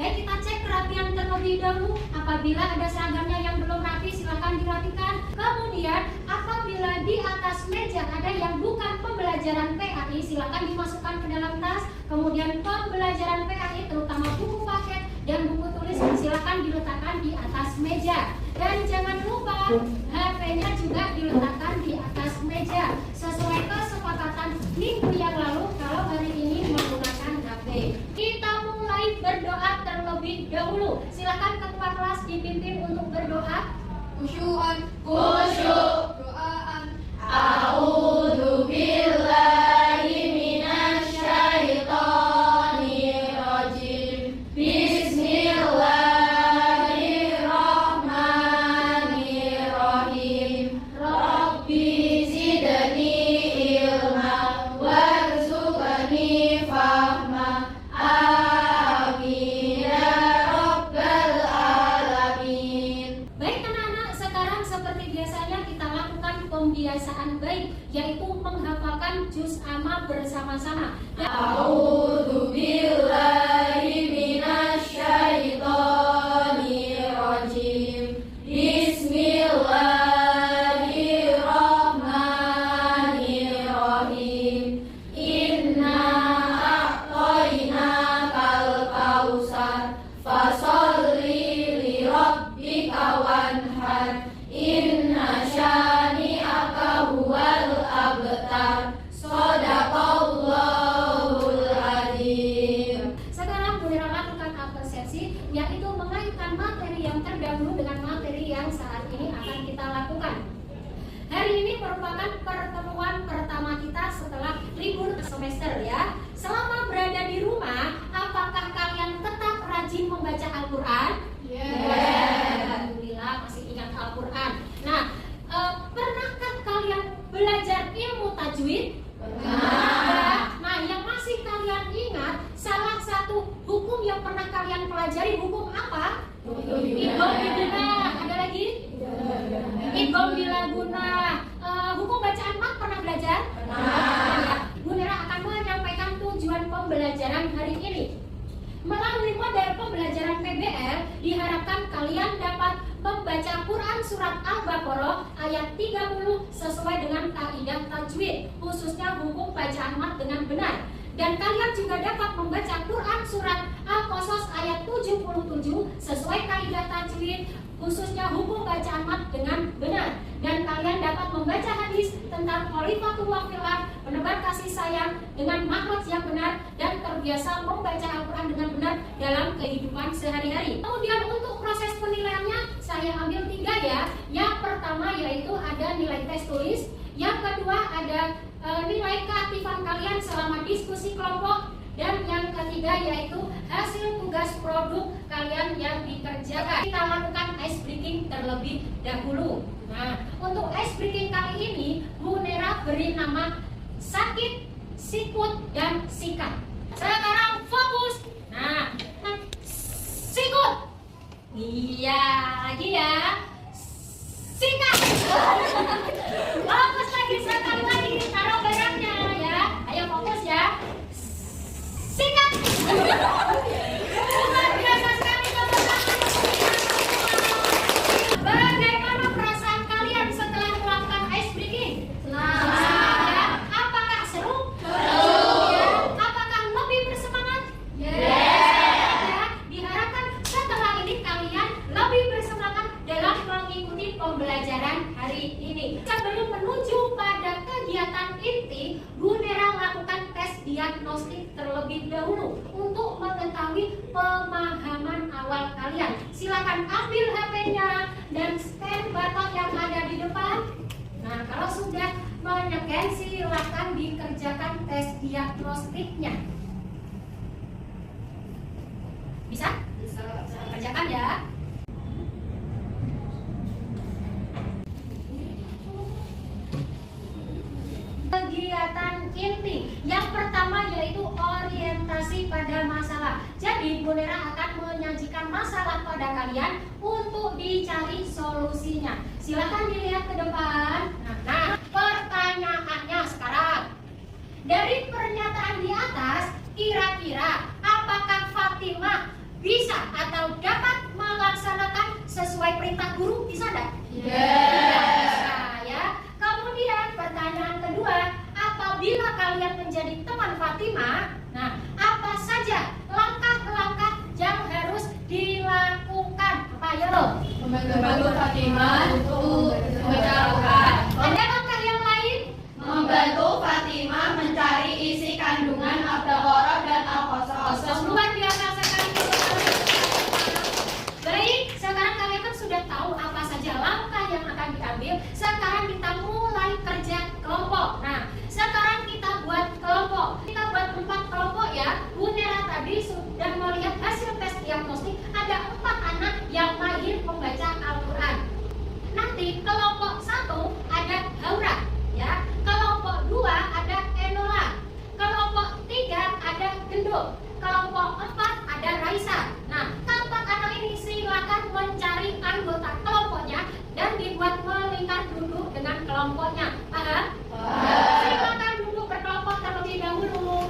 Baik, kita cek kerapian terlebih dahulu. Apabila ada seragamnya yang belum rapi, silakan dirapikan. Kemudian, apabila di atas meja ada yang bukan pembelajaran PAI, silakan dimasukkan ke dalam tas. Kemudian pembelajaran PAI, terutama buku paket dan buku tulis, silakan diletakkan di atas meja. Dan jangan lupa HP-nya juga diletakkan di atas meja sesuai kesepakatan minggu yang lalu kalau hari ini menggunakan HP. Kita mulai berdoa terlebih dahulu. Silakan ketua kelas dipimpin untuk berdoa. Khusyu'an, Khusyuk. doaan. A'udzu billahi minasyaitonir rajim. Bismillahirrahmanirrahim. Rabbi zidni ilma warzuqni fahma. Amin ya rabbal alamin. Baik anak-anak, sekarang seperti biasanya kita lakukan pembiasaan baik, yaitu menghafalkan juz amma bersama-sama. A'udzu billahi minasyaitonir rajim. Bismillahirrahmanirrahim. Inna a'tainakal kautsar fasholli li rabbika wanhar. Inna syani'aka huwal abtar. Shadaqallahul adzim. Sekarang Bunda lakukan apresiasi, yaitu mengaitkan materi yang terdahulu dengan materi yang saat ini akan kita lakukan. Hari ini merupakan pertemuan pertama kita setelah libur semester ya. Selama berada di rumah, apakah kalian tetap rajin membaca Al-Quran? Alhamdulillah masih ingat Al-Quran. Nah, pernahkah kalian belajar ilmu tajwid? Nah, yang masih kalian ingat, salah satu hukum yang pernah kalian pelajari hukum apa? Idgham bilaguna. Ada lagi? Idgham bilaguna. Hukum bacaan mat pernah belajar? Bu Nera akan menyampaikan tujuan pembelajaran hari ini. Melalui model pembelajaran PBL, diharapkan kalian dapat membaca Quran Surat Al-Baqarah ayat 30 sesuai dengan kaidah tajwid, khususnya hukum bacaan mat dengan benar. Dan kalian juga dapat membaca Quran Surat Al-Qasas ayat 77 sesuai kaidah tajwid, khususnya hukum bacaan mat dengan benar. Dan kalian dapat membaca hadis tentang khalifatullah fil ardh, penebar kasih sayang dengan makhraj yang benar, dan terbiasa membaca Al-Quran dengan benar dalam kehidupan sehari-hari. Kemudian untuk proses penilaiannya saya ambil 3 ya. Yang pertama yaitu ada nilai tes tulis, yang kedua ada nilai keaktifan kalian selama diskusi kelompok, dan yang ketiga yaitu hasil tugas produk kalian yang dikerjakan. Kita lakukan ice breaking terlebih dahulu. Nah, untuk ice breaking kali ini Bu Nera beri nama sakit, sikut, dan sikat. Sekarang fokus. Nah, sikut. Iya, lagi ya. Sikat. Fokus lagi, sekali lagi. Taruh barangnya ya. Ayo fokus ya. Sikat. Luar biasa sekali teman-teman. Bagaimana perasaan kalian setelah melakukan ice breaking? Senang ya? Apakah seru? Ya. Apakah lebih bersemangat? Ya. Diharapkan setelah ini kalian lebih bersemangat dalam mengikuti pembelajaran hari ini. Sebelum menuju pada kegiatan inti, Bu Nera lakukan tes diagnostik terlebih dahulu untuk mengetahui pemahaman awal kalian. Silakan ambil HP-nya dan scan barcode yang ada di depan. Nah, kalau sudah menyeken, silakan dikerjakan tes diagnostiknya. Bisa? Bisa. Kerjakan ya. Kegiatan inti yang pertama yaitu orientasi pada masalah. Jadi Bu Nera akan menyajikan masalah pada kalian untuk dicari solusinya. Silakan dilihat ke depan. Nah, pertanyaannya sekarang, dari pernyataan di atas, kira-kira apakah Fatimah bisa sesuai perintah guru, bisa nggak? Bisa ya. Kemudian pertanyaan kedua, apabila kalian menjadi teman Fatimah, nah apa saja langkah-langkah yang harus dilakukan? Apa ya lo? Membantu Fatimah untuk membaca Al-Quran. Ada langkah yang lain? Membantu Fatimah mencari isi kandungan Al-Baqarah dan Al-Qasas. Luar biasa sekali. Baik, sekarang kalian kan sudah tahu apa saja langkah yang akan diambil. Sekarang kita mulai kerja kelompok. Nah, sekarang kita buat kelompok. Kita buat 4 kelompok ya. Bu Nera tadi sudah melihat hasil tes diagnostik. Ada 4 anak yang mahir membaca Al-Quran. Nanti kelompok 1 ada Haura, ya. Kelompok 2 ada Enola. Kelompok 3 ada Gendut. Kelompok 4 ada Raisa. Nah, keempat anak ini silakan mencari anggota kelompoknya dan dibuat melingkar duduk dengan kelompoknya. Paham? Silakan duduk berkelompok terlebih dahulu.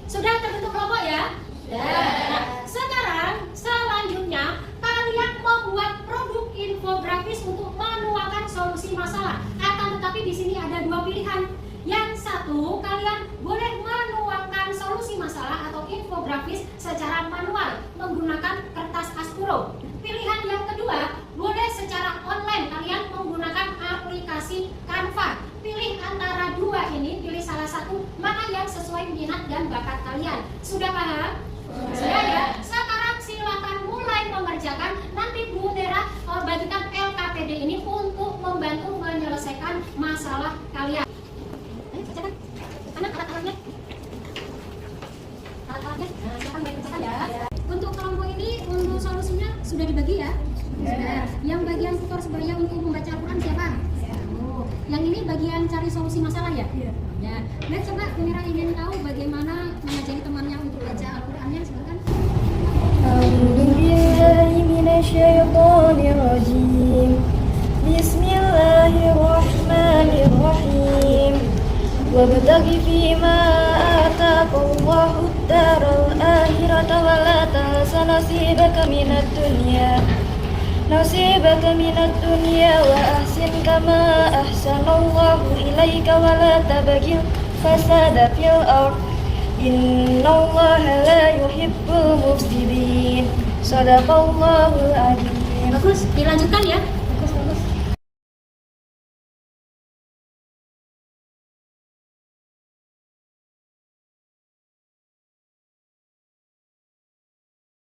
Sudah terbentuk kelompok ya? Nah, sekarang selanjutnya kalian membuat produk infografis untuk menuangkan solusi masalah. Akan tetapi di sini ada 2 pilihan. Yang satu, kalian boleh menuangkan solusi masalah atau infografis secara manual menggunakan kertas aspuro. Pilihan yang kedua, boleh secara online kalian menggunakan aplikasi Canva. Pilih antara 2 ini, pilih salah satu, mana yang sesuai minat dan bakat kalian. Sudah paham? Sudah ya? Sekarang silakan mulai mengerjakan. Nanti Bu Nera bagikan LKPD ini untuk membantu menyelesaikan masalah kalian. Ayo kerjakan. Alat-alatnya. Alat-alatnya. Nah, silakan kerjakan ya. Untuk kelompok ini, untuk solusinya sudah dibagi ya? Sudah. Yang bagian tutor sebaya untuk membaca Al-Quran siapa? Yang ini bagian cari solusi masalah ya? Iya. Ya. Dan coba Bu Nera ingin tahu bagaimana mengajari temannya untuk baca Al-Qur'annya, silakan. A'udzubillahi minasyaitonirrajim. Bismillahirrahmanirrahim. Wabtaghi fima ataqallahu ad-daral akhirata wa la tansa nasibaka minad dunya. Nasibaka minad dunya wa ahsin kama ahsanallahu ilaika wa la tabghil fasada fil ardh innallaha la yuhibbul mufsidin. Shadaqallahul azim. Bagus, dilanjutkan ya. Bagus.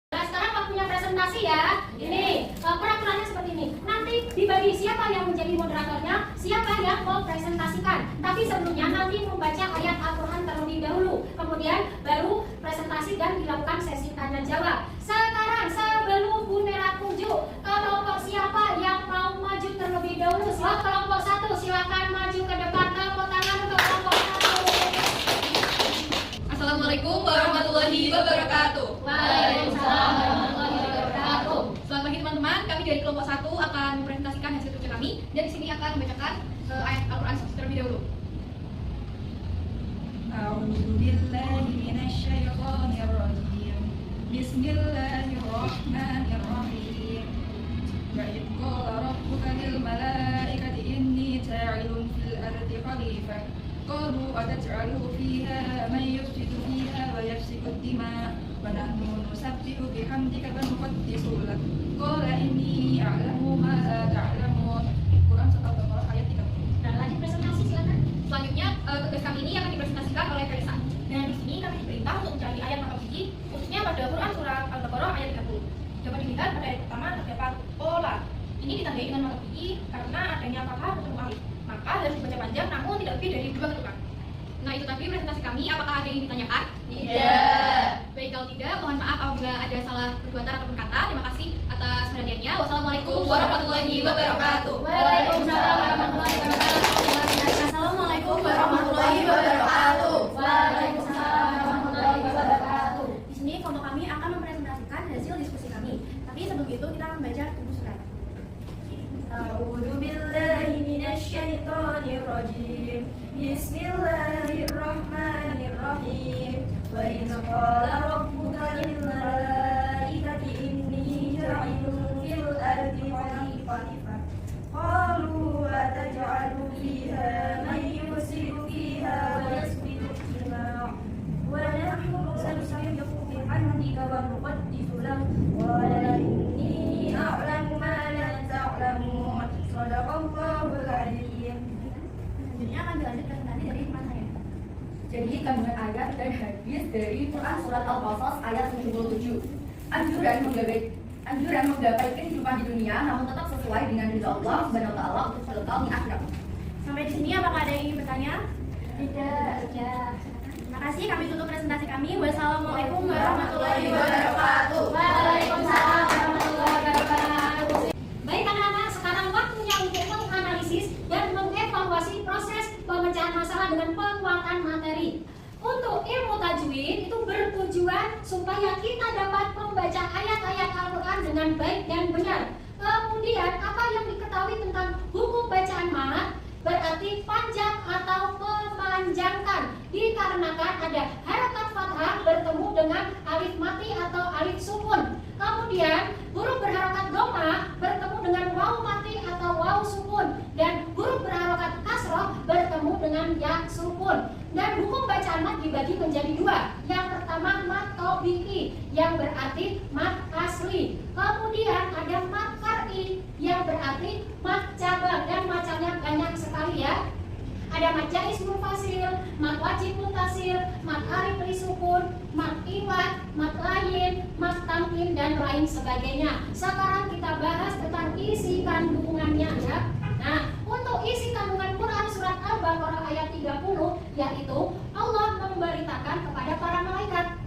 Nah, sekarang waktunya presentasi ya. Ini peraturannya seperti ini. Nanti dibagi siapa yang menjadi moderatornya, siapa yang mau presentasikan. Tapi sebelumnya nanti membaca ayat Al-Quran terlebih dahulu. Kemudian baru presentasi dan dilakukan sesi tanya jawab. Sekarang sebelum Bu Nera tunjuk kelompok siapa yang mau maju terlebih dahulu. Kelompok 1 silakan maju ke depan. Tepuk tangan untuk kelompok 1. Assalamualaikum warahmatullahi wabarakatuh. Waalaikumsalam warahmatullahi wabarakatuh. Selamat pagi teman-teman, kami dari kelompok 1 akan mempresentasikan hasil kerja kami dan di sini akan membacakan ayat Al-Quran terlebih dahulu. A'udzubillahi minasyaitonirrajim. Bismillahirrahmanirrahim. Wa idh qala rabbuka lil malaikati inni ja'ilun fil ardi khalifah. Qalu ataj'alu fiha man yufsidu fiha wa yafsiku ad-dima' wa nahnu nusabbihu bihamdika wa nuqaddisu lak. Qala inni a'lamu ma la ta'lamun. Quran Surah Al-Baqarah ayat 30. Dan lanjut presentasi silakan. Selanjutnya tugas kami ini akan dipresentasikan oleh Kaisa. Dan di sini kami diperintah untuk mencari ayat maka suci, khususnya pada Quran Surah Al-Baqarah ayat 30. Dapat dilihat pada ayat pertama terdapat pola. Ini ditandai dengan maka suci karena adanya fathah bertemu alif. Maka harus dibaca panjang namun tidak lebih dari 2 ketukan. Nah itu tadi presentasi kami. Apakah ada yang ditanyakan? Tidak. Baik, kalau tidak mohon maaf apabila ada salah perbuatan ataupun kata. Terima kasih atas perhatiannya. Wassalamualaikum warahmatullahi wabarakatuh. Waalaikumsalam warahmatullahi wabarakatuh. Assalamualaikum warahmatullahi wabarakatuh. Waalaikumsalam warahmatullahi wabarakatuh. Di sini kelompok kami akan mempresentasikan hasil diskusi kami. Tapi sebelum itu kita akan membaca tubuh surat. A'udzubillahi minasyaitonirrajim. Bismillahirrahmanirrahim. وإذ قال ربك للملائكة إني جاعل في الأرض خليفة قالوا أتجعل فيها من يفسد فيها ويسفك الدماء ونحن نسبح بحمدك ونقدس لك قال إني أعلم ما لا تعلمون صدق الله العظيم. Selanjutnya akan dilanjut presentasi dari teman saya. Jadi kandungan ayat dan hadis dari Quran Surat Al-Qasas ayat 77. Anjuran menggapai kehidupan di dunia namun tetap sesuai dengan ridha Allah Subhanahu wa taala untuk kekal di akhirat. Sampai di sini apakah ada yang ingin bertanya? Tidak. Terima kasih, kami tutup presentasi kami. Wassalamualaikum warahmatullahi wabarakatuh. Waalaikumsalam warahmatullahi wabarakatuh. Baik anak-anak, sekarang waktunya untuk menganalisis dan mengevaluasi proses pemecahan masalah dengan penguatan materi. Untuk ilmu tajwid itu bertujuan supaya kita dapat membaca ayat-ayat Al-Quran dengan baik dan benar. Kemudian apa yang diketahui tentang hukum bacaan mat berarti panjang atau memanjangkan, dikarenakan ada harakat fathah bertemu dengan alif mati atau alif sukun. Kemudian huruf berharokat doma bertemu dengan waw mati atau waw sukun, dan huruf berharokat kasroh bertemu dengan ya sukun. Dan hukum bacaan mat dibagi menjadi dua. Yang pertama mat tabi'i yang berarti mat asli. Kemudian ada mat far'i yang berarti mat cabang, dan macamnya banyak sekali ya. Ada mat jaiz munfasil, mat wajib mutasil, mat arif li sukun, mat iwad, mat lain, mat tamkin, dan lain sebagainya. Sekarang kita bahas tentang isi kandungannya ya. Nah, untuk isi kandungan Quran Surat Al-Baqarah ayat 30, yaitu Allah memberitakan kepada para malaikat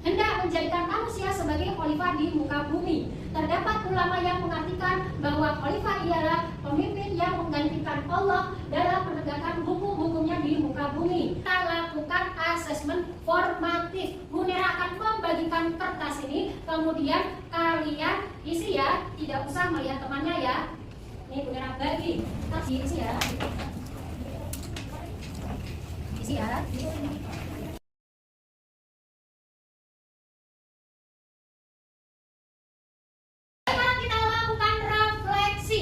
hendak menjadikan manusia sebagai khalifah di muka bumi. Terdapat ulama yang mengartikan bahwa khalifah ialah pemimpin yang menggantikan Allah dalam menegakkan hukum-hukumnya di muka bumi. Kita lakukan asesmen formatif. Munera akan membagikan kertas ini, kemudian kalian isi ya, tidak usah melihat temannya ya. Ini Munera bagi, isi ya. Isi ya.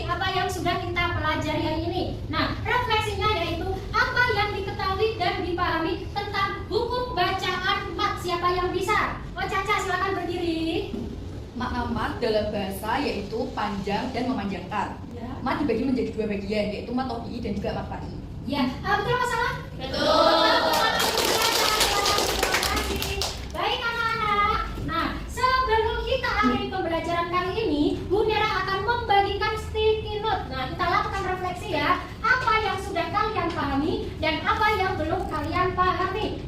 Apa yang sudah kita pelajari hari ini. Nah, refleksinya yaitu apa yang diketahui dan dipahami tentang hukum bacaan mat. Siapa yang bisa? Oh Caca, silakan berdiri. Makna mat dalam bahasa yaitu panjang dan memanjangkan. Ya. Mat dibagi menjadi dua bagian, yaitu mat tabi'i dan juga mat far'i. Ya, betul apa salah? Baik anak-anak. Nah, sebelum kita akhiri pembelajaran kali ini, Munera akan membagikan sticky note. Nah, kita lakukan refleksi ya. Apa yang sudah kalian pahami dan apa yang belum kalian pahami.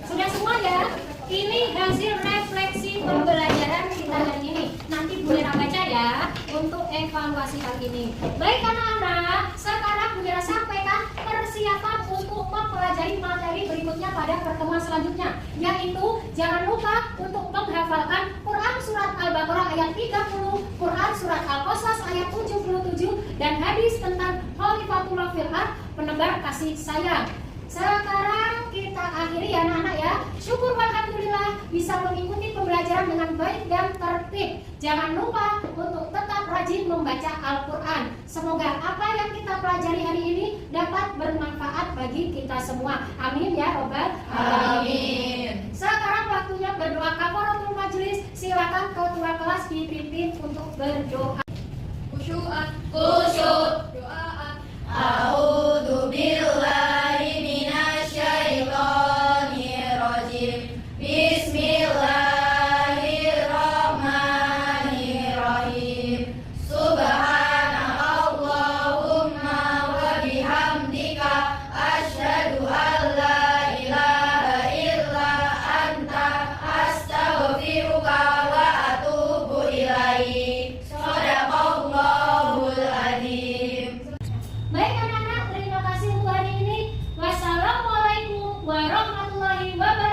Sudah semua ya? Ini hasil refleksi pembelajaran kita hari ini. Nanti Munera baca ya untuk evaluasi kali ini. Baik anak-anak, sekarang Munera sampaikan persiapan untuk mempelajari materi berikutnya pada pertemuan selanjutnya, yaitu jangan lupa untuk menghafalkan Quran Surat Al-Baqarah ayat 30, Quran Surat Al-Qasas ayat 77, dan hadis tentang Khalifatullah fil ardh, penebar kasih sayang. Sekarang kita akhiri ya anak-anak ya. Syukur alhamdulillah bisa mengikuti pembelajaran dengan baik dan tertib. Jangan lupa untuk tetap rajin membaca Al-Quran. Semoga apa yang kita pelajari hari ini dapat bermanfaat bagi kita semua. Amin ya robbal alamin. Sekarang waktunya berdoa kafaratul majelis. Silakan ketua kelas dipimpin untuk berdoa. Khusyuk. Doa. A'udzu billahi minasyaitonir rajim. Bismillahirrahmanirrahim. Subhanakallahumma wa bihamdika asyhadu an la ilaha illa anta astaghfiruka wa atubu ilaik. Shadaqallahul adzim. Baik anak-anak, terima kasih untuk hari ini. Wassalamualaikum warahmatullahi wabarakatuh.